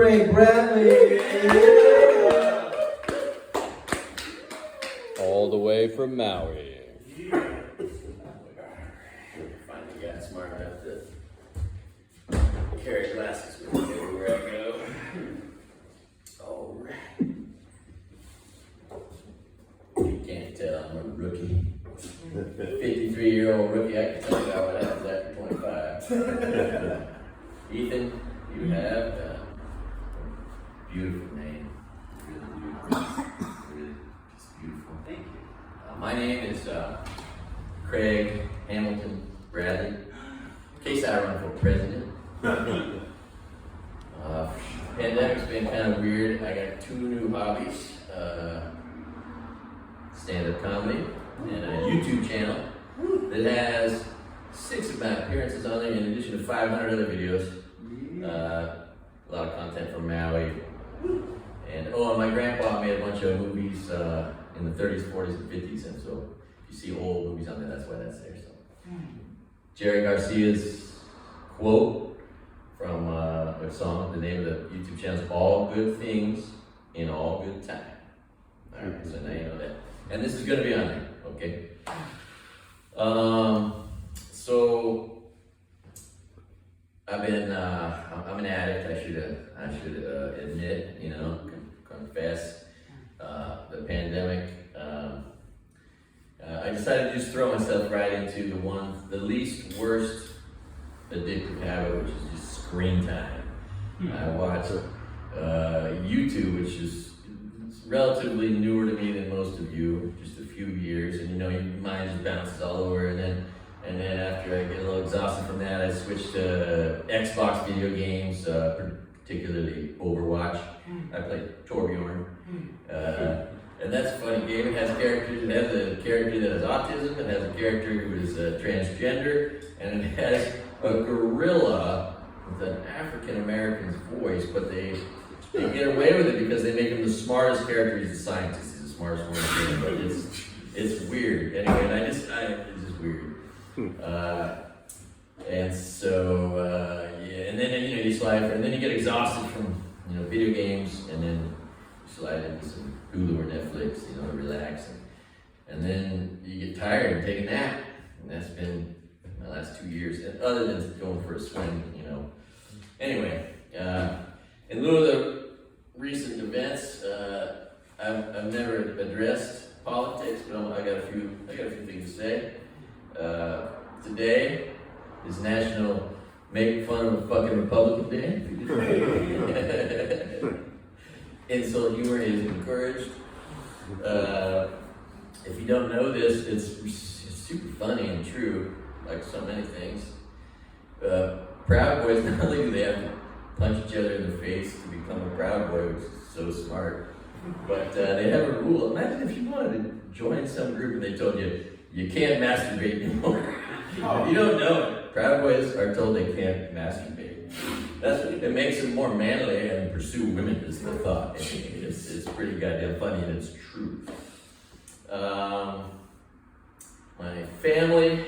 Craig Bradley. All the way from Maui. Finally got smart enough to carry glasses with me everywhere I go. Alright. You can't tell I'm a rookie. 53-year-old rookie, I can tell you what happens after 25. Ethan, you have a beautiful name. Really beautiful. Really just beautiful. Thank you. My name is Craig Hamilton Bradley. In case I run for president. Pandemic's been kind of weird. I got 2 new hobbies. Stand-up comedy and a YouTube channel that has 6 of my appearances on there in addition to 500 other videos. A lot of content from Maui. And my grandpa made a bunch of movies in the 30s, 40s, and 50s, and so if you see old movies on there, that's why that's there. So, Jerry Garcia's quote from a song, the name of the YouTube channel is "All Good Things in All Good Time." All right, so now you know that, and this is going to be on there, okay? So I've been, I'm an addict. I should admit, confess. The pandemic, I decided to just throw myself right into the least worst addictive habit, which is just screen time. I watch YouTube, which is relatively newer to me than most of you, just a few years, and your mind just bounces all over, and then after I get a little exhausted from that, I switch to Xbox video games, particularly Overwatch. I play Torbjorn. And that's a funny game. It has characters. It has a character that has autism. It has a character who is transgender, and it has a gorilla with an African American's voice. But they get away with it because they make him the smartest character. He's a scientist. He's the smartest one in the game. But it's weird. Anyway, and it's just weird. And so and then you slide, and then you get exhausted from video games, and then you slide into some Hulu or Netflix, to relax, and then you get tired and take a nap, and that's been my last 2 years. And other than going for a swim, Anyway, in lieu of the recent events, I've never addressed politics, but I got a few things to say. Today is National Make Fun of a Fucking Republican Day. Insult humor is encouraged. If you don't know this, it's super funny and true, like so many things. Proud Boys, not only do they have to punch each other in the face to become a Proud Boy, which is so smart, but they have a rule. Imagine if you wanted to join some group and they told you, you can't masturbate anymore. If you don't know it, Proud Boys are told they can't masturbate. It makes them more manly and pursue women is the thought. It's pretty goddamn funny, and it's true. My family,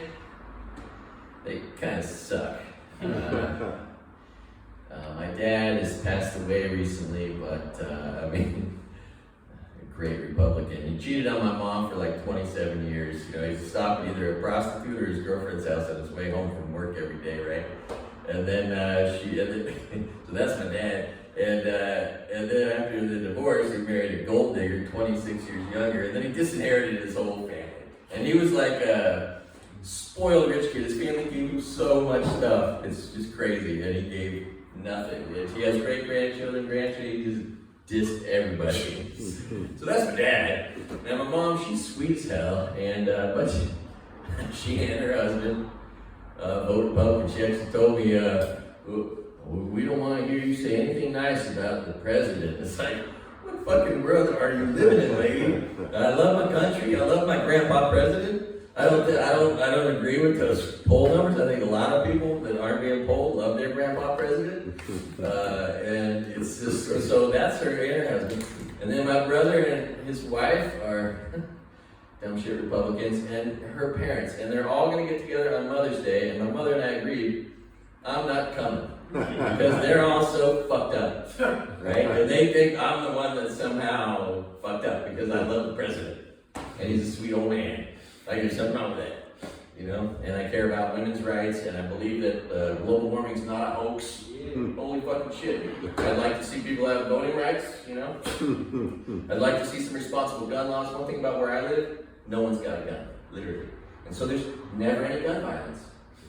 they kind of suck. My dad has passed away recently, but a great Republican. He cheated on my mom for like 27 years. He stopped at either a prostitute or his girlfriend's house on his way home from work every day, right? And then so that's my dad. And then after the divorce, he married a gold digger, 26 years younger, and then he disinherited his whole family. And he was like a spoiled rich kid. His family gave him so much stuff. It's just crazy. And he gave nothing. He has great-grandchildren, grandchildren, he just dissed everybody. So that's my dad. Now my mom, she's sweet as hell, and but she and her husband voted Republican. She actually told me, we don't want to hear you say anything nice about the president. It's like, what fucking world are you living in, lady? I love my country. I love my grandpa president. I don't agree with those poll numbers. I think a lot of people that aren't being polled love their grandpa president. And it's just, so that's her and her husband. And then my brother and his wife are dumb shit Republicans, and her parents. And they're all going to get together on Mother's Day. And my mother and I agreed, I'm not coming. Because they're all so fucked up, right? And they think I'm the one that's somehow fucked up because I love the president. And he's a sweet old man. Like there's something wrong with that. You know, and I care about women's rights, and I believe that global warming's not a hoax. Holy fucking shit. I'd like to see people have voting rights, you know? I'd like to see some responsible gun laws. One thing about where I live, no one's got a gun, literally. And so there's never any gun violence.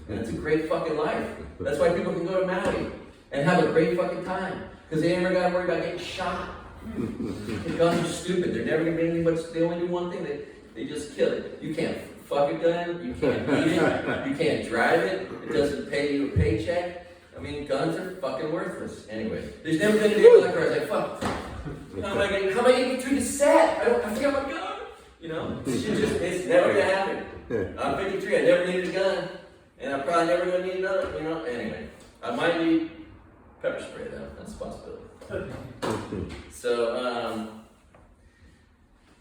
And it's a great fucking life. That's why people can go to Maui and have a great fucking time. Because they never gotta worry about getting shot. The guns are stupid. They're never gonna be anything but they only do one thing, they just kill it. You can't fuck a gun, you can't eat it, you can't drive it, it doesn't pay you a paycheck. I mean, guns are fucking worthless. Anyway, there's never been a day where I was like, fuck, how am I getting between the set? I forgot my gun. You know, it's never gonna happen. I'm 53, I never needed a gun, and I'm probably never gonna need another, you know? Anyway, I might need pepper spray though, that's a possibility. So,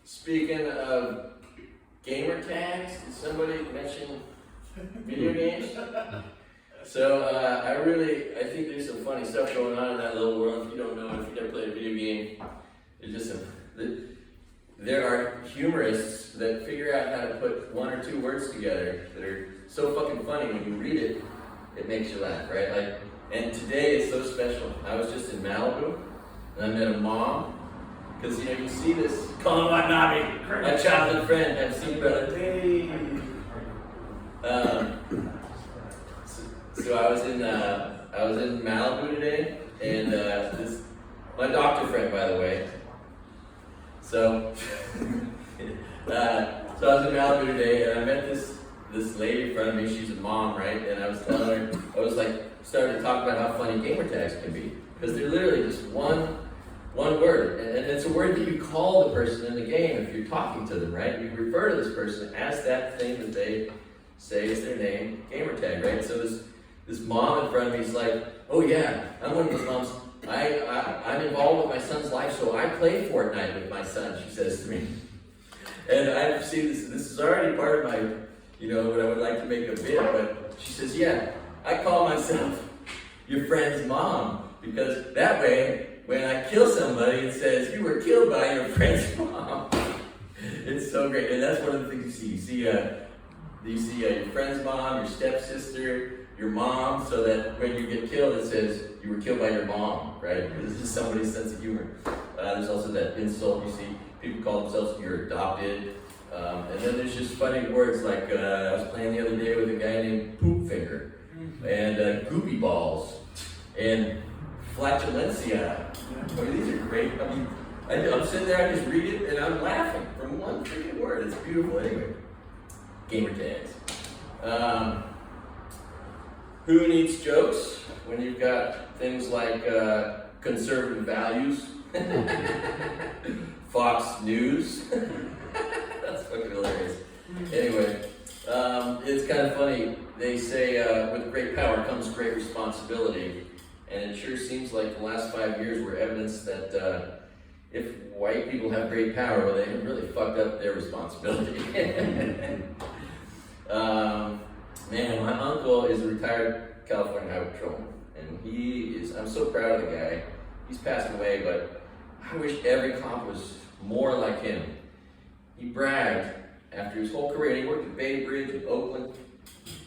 speaking of Gamertags, did somebody mention video games? So I think there's some funny stuff going on in that little world. If you don't know, if you've never played a video game, it's just there are humorists that figure out how to put one or two words together that are so fucking funny when you read it, it makes you laugh, right? Like, and today is so special. I was just in Malibu, and I met a mom. Because, you know, you see this, call him Watanabe, my childhood friend, I've seen about a day. So I was in Malibu today, and my doctor friend, by the way. So, so I was in Malibu today, and I met this lady in front of me. She's a mom, right? And I was telling her, I was like, starting to talk about how funny Gamertags can be, because they're literally just one word, and it's a word that you call the person in the game if you're talking to them, right? You refer to this person as that thing that they say is their name, Gamertag, right? So this mom in front of me is like, oh yeah, I'm one of those moms. I'm involved with my son's life, so I play Fortnite with my son, she says to me. And I've seen this is already part of my, you know, what I would like to make a bit, but she says, yeah, I call myself your friend's mom, because that way, when I kill somebody, it says, you were killed by your friend's mom. It's so great, and that's one of the things you see. You see your friend's mom, your stepsister, your mom, so that when you get killed, it says, you were killed by your mom, right? This is somebody's sense of humor. There's also that insult you see, people call themselves, you're adopted. And then there's just funny words like, I was playing the other day with a guy named Poop Finger, and Goopy Balls, and Flatulencia. I mean, these are great. I mean, I'm sitting there, I just read it, and I'm laughing from one freaking word. It's beautiful. Anyway, Gamertags. Who needs jokes when you've got things like conservative values, Fox News? That's fucking hilarious. Anyway, it's kind of funny. They say with great power comes great responsibility. And it sure seems like the last 5 years were evidence that if white people have great power, well, they have really fucked up their responsibility. Man, my uncle is a retired California highway patrolman, and I'm so proud of the guy. He's passed away, but I wish every cop was more like him. He bragged after his whole career, he worked at Bay Bridge in Oakland,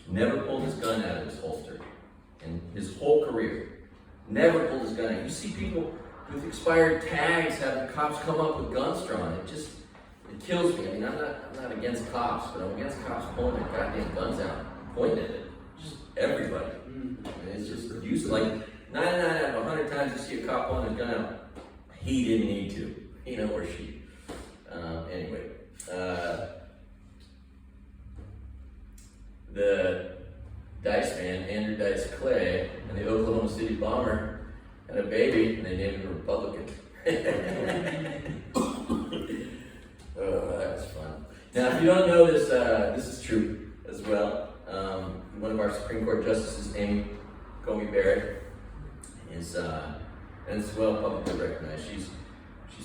never pulled his gun out of his holster in his whole career. Never pulled his gun out. You see people with expired tags having cops come up with guns drawn. It kills me. I mean, I'm not against cops, but I'm against cops pulling their goddamn guns out and pointing at it. Just everybody. And it's just used like 99 out of 100 times you see a cop pulling his gun out. He didn't need to. He know or she. Anyway, the Dice man, Andrew Dice Clay, and the Oklahoma City Bomber had a baby, and they named him Republican. Oh, that was fun. Now, if you don't know this, this is true as well. One of our Supreme Court justices, Amy Coney Barrett, is, and it's well publicly recognized. She's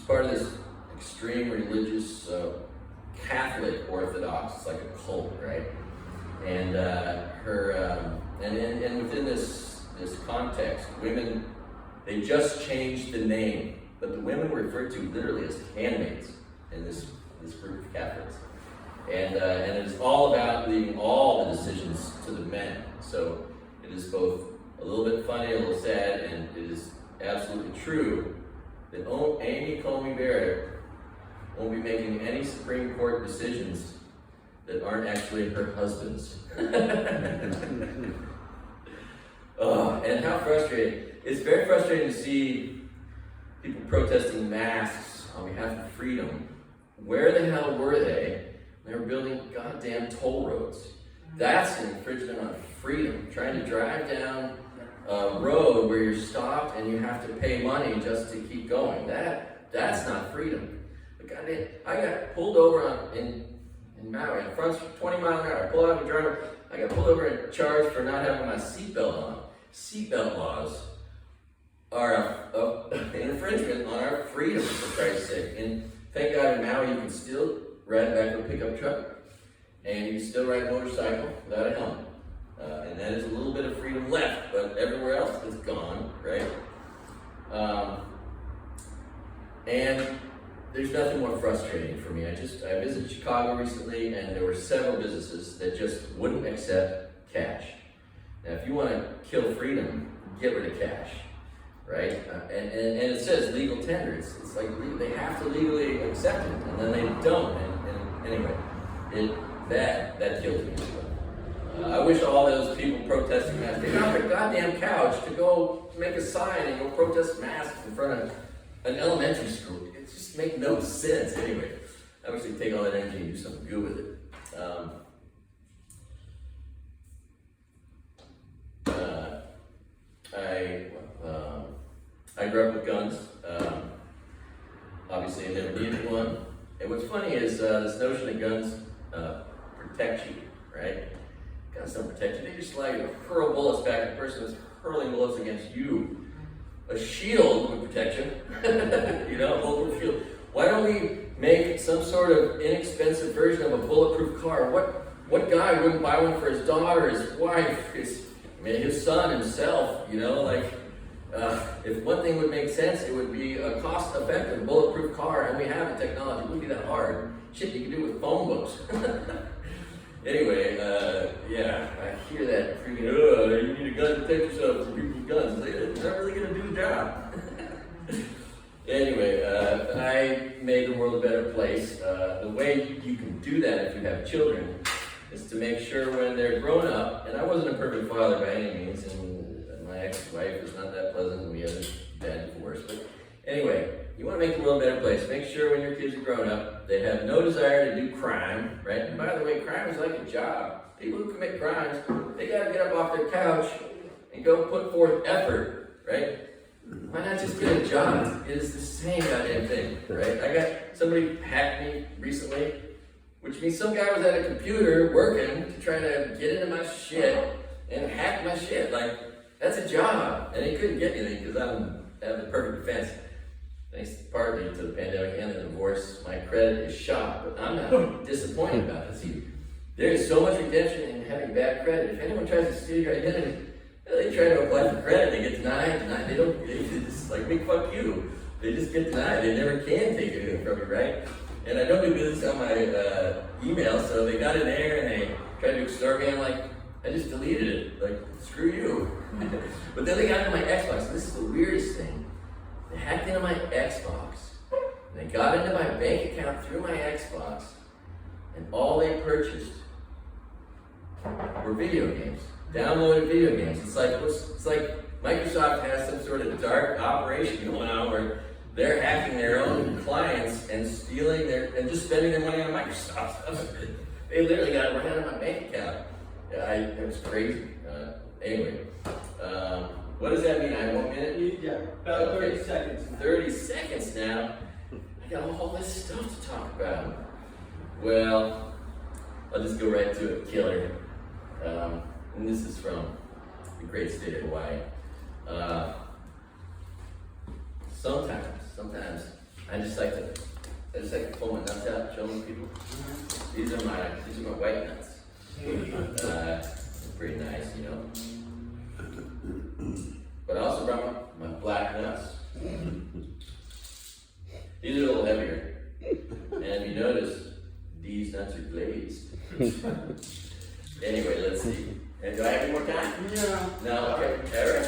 part of this extreme religious Catholic Orthodox. It's like a cult, right? And and within this this context. Women, they just changed the name, but the women were referred to literally as handmaids in this group of Catholics. And it is all about leaving all the decisions to the men. So it is both a little bit funny, a little sad, and it is absolutely true that Amy Coney Barrett won't be making any Supreme Court decisions that aren't actually her husband's. Oh, and how frustrating. It's very frustrating to see people protesting masks on behalf of freedom. Where the hell were they? They were building goddamn toll roads. That's an infringement on freedom. Trying to drive down a road where you're stopped and you have to pay money just to keep going. That's not freedom. But goddamn, I got pulled over in Maui, in front 20 miles an hour. I pull out of the driver. I got pulled over and charged for not having my seatbelt on. Seatbelt laws are an infringement on our freedom, for Christ's sake. And thank God in Maui you can still ride back with a pickup truck, and you can still ride a motorcycle without a helmet. And that is a little bit of freedom left, but everywhere else it's gone, right? And there's nothing more frustrating for me. I visited Chicago recently, and there were several businesses that just wouldn't accept cash. Now, if you want to kill freedom, get rid of cash, right? And it says legal tender. It's like they have to legally accept it, and then they don't. And anyway, that kills me. I wish all those people protesting masks, they got their goddamn couch to go make a sign and go protest masks in front of an elementary school. It just makes no sense anyway. I wish they'd take all that energy and do something good with it. I grew up with guns. Obviously, I never needed one. And what's funny is this notion that guns protect you, right? Guns don't protect you. They just allow you to hurl bullets back at the person that's hurling bullets against you. A shield would protect you. You know, a bulletproof shield. Why don't we make some sort of inexpensive version of a bulletproof car? What guy wouldn't buy one for his daughter, his wife, his son himself? You know, like if one thing would make sense, it would be a cost-effective bulletproof car, and we have the technology. It wouldn't be that hard. Shit, you can do it with phone books. Anyway, yeah, I hear that freaking, you need a gun to protect yourself from people's guns. It's not really going to do the job. Anyway, I made the world a better place. The way you can do that if you have children is to make sure when they're grown up, and I wasn't a perfect father by any means, and my ex-wife is not that pleasant, and we had a bad divorce, but anyway, you want to make the world a better place. Make sure when your kids are grown up, they have no desire to do crime, right? And by the way, crime is like a job. People who commit crimes, they got to get up off their couch and go put forth effort, right? Why not just get a job? It is the same goddamn thing, right? I got somebody hacked me recently, which means some guy was at a computer working to try to get into my shit and hack my shit. Like, that's a job. And he couldn't get anything because I have the perfect defense. Thanks partly to the pandemic and the divorce, my credit is shot, but I'm not disappointed about this either. There is so much redemption in having bad credit. If anyone tries to steal your identity, they try to apply for credit, they get denied. They don't, it's like, big fuck you. They just get denied. They never can take anything from you, right? And I don't do business on my email, so they got in there and they tried to extort me. I'm like, I just deleted it. Like, screw you. But then they got into my Xbox. This is the weirdest thing. They hacked into my Xbox, and they got into my bank account through my Xbox, and all they purchased were video games, downloaded video games. It's like Microsoft has some sort of dark operation going on where they're hacking their own clients and stealing and just spending their money on Microsoft stuff. They literally got it right out of my bank account. It was crazy. Anyway. What does that mean? I have 1 minute? Yeah, about 30 seconds. 30 seconds now? I got all this stuff to talk about. Well, I'll just go right to it. Killer. And this is from the great state of Hawaii. Sometimes, I just like to pull my nuts out and show them people. These are my white nuts. Pretty nice, you know. But I also brought my black nuts. These are a little heavier. And if you notice, these nuts are glazed. Anyway, let's see. And do I have any more time? Yeah. No, okay. Eric?